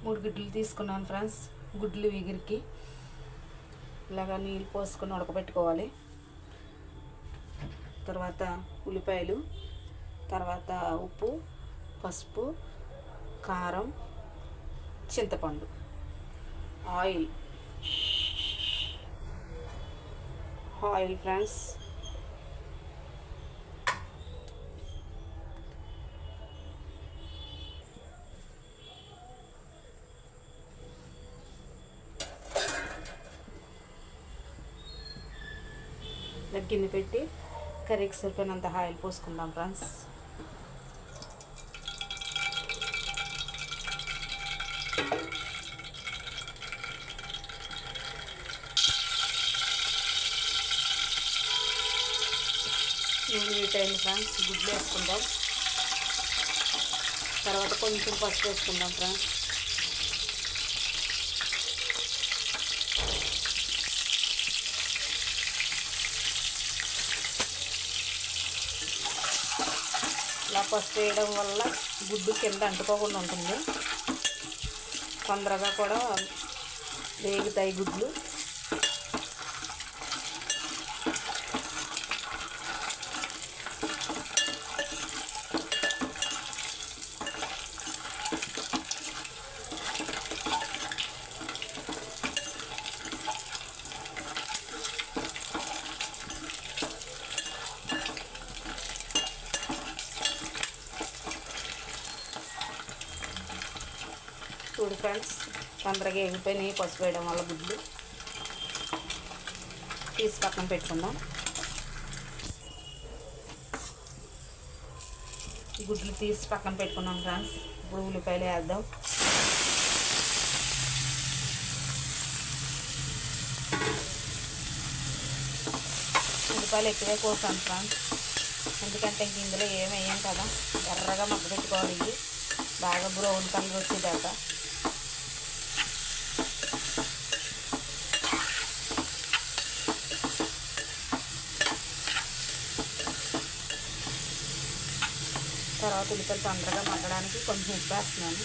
3 గుడ్లు తీసుకున్నాను ఫ్రెండ్స్. గుడ్లు ఎగిరికి ఇలాగా నీళ్ళు పోసుకొని ఉడకబెట్టుకోవాలి. తర్వాత ఉల్లిపాయలు, తర్వాత ఉప్పు, పసుపు, కారం, చింతపండు, ఆయిల్ ఫ్రెండ్స్. గిన్నె పెట్టి కర్రీకి సరిపోయినంత ఆయిల్ పోసుకుందాం ఫ్రెండ్స్. నూనె వీటైంది ఫ్రెండ్స్. గుడ్లు వేసుకుందాం. తర్వాత కొంచెం పసుపు వేసుకుందాం ఫ్రెండ్స్. ఇలా పసుపు వేయడం వల్ల గుడ్డు కింద అంటుకోకుండా ఉంటుంది. తొందరగా కూడా వేగుతాయి గుడ్లు. చూడు ఫ్రెండ్స్, తొందరగా ఎగిపోయినాయి పసుపు వేయడం వల్ల. గుడ్లు తీసి పక్కన పెట్టుకుందాం. గుడ్లు తీసి పక్కన పెట్టుకున్నాం ఫ్రెండ్స్. ఇప్పుడు ఉల్లిపాయలు వేద్దాం. ఉల్లిపాయలు ఎక్కువే కోసాను ఫ్రెండ్స్, ఎందుకంటే ఇంక ఇందులో ఏమి వేయం కదా. ఎర్రగా మగ్గ పెట్టుకోవాలి. ఇవి బాగా బ్రౌన్ కలర్ వచ్చేదాకా. తర్వాత ఉల్లిపాయలు తొందరగా మగ్గడానికి కొంచెం ఉప్పు వేస్తున్నాను.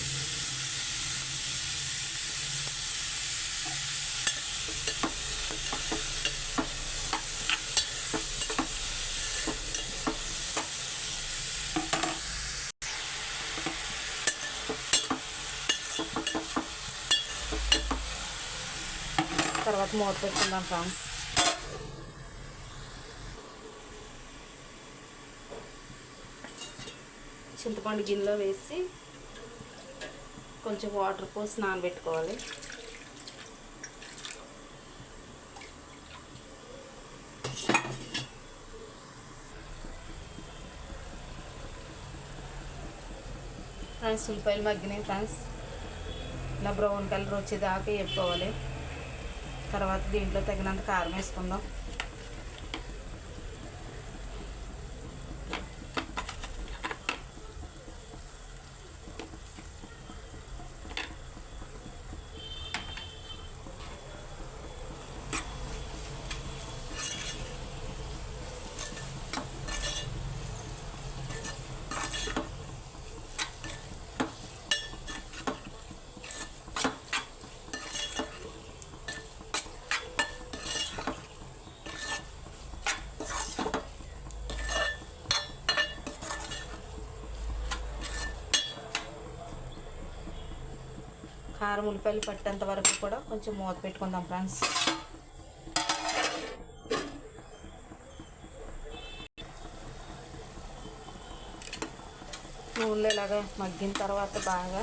తర్వాత మూత పెట్టుకుందాం ఫ్రెండ్స్. చింతపండు గిన్నెలో వేసి కొంచెం వాటర్ పోసి నానబెట్టుకోవాలి. ఫ్రెండ్స్, ఉల్లిపాయలు మగ్గినాయి ఫ్రెండ్స్. ఇలా బ్రౌన్ కలర్ వచ్చేదాకా వేపుకోవాలి. తర్వాత దీంట్లో తగినంత కారం వేసుకుందాం. కారం ఉల్లిపాయలు పట్టేంత వరకు కూడా కొంచెం మూత పెట్టుకుందాం ఫ్రెండ్స్. నూనెలో ఇలాగా మగ్గిన తర్వాత బాగా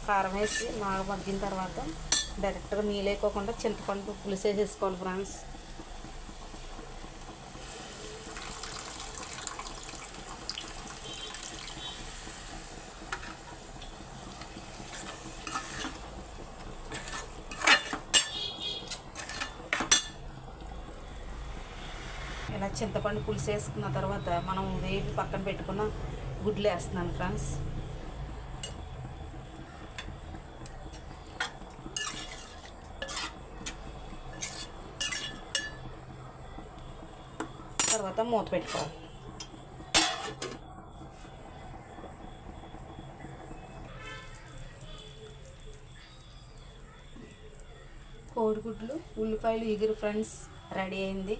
కారం వేసి బాగా మగ్గిన తర్వాత డైరెక్ట్గా నీళ్ళు వేయకోకుండా చింతపండు పులుసు వేసేసుకోవాలి ఫ్రెండ్స్. ఇలా చింతపండు పులుసు వేసుకున్న తర్వాత మనం వేపి పక్కన పెట్టుకున్న గుడ్లు వేస్తున్నాను ఫ్రెండ్స్. తర్వాత మూత పెట్టుకోవాలి. కోడిగుడ్లు ఉల్లిపాయలు ఎగురు ఫ్రెండ్స్ రెడీ అయింది.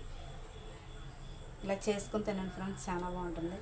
ఇలా చేసుకొని తినండి ఫ్రెండ్స్, చాలా బాగుంటుంది.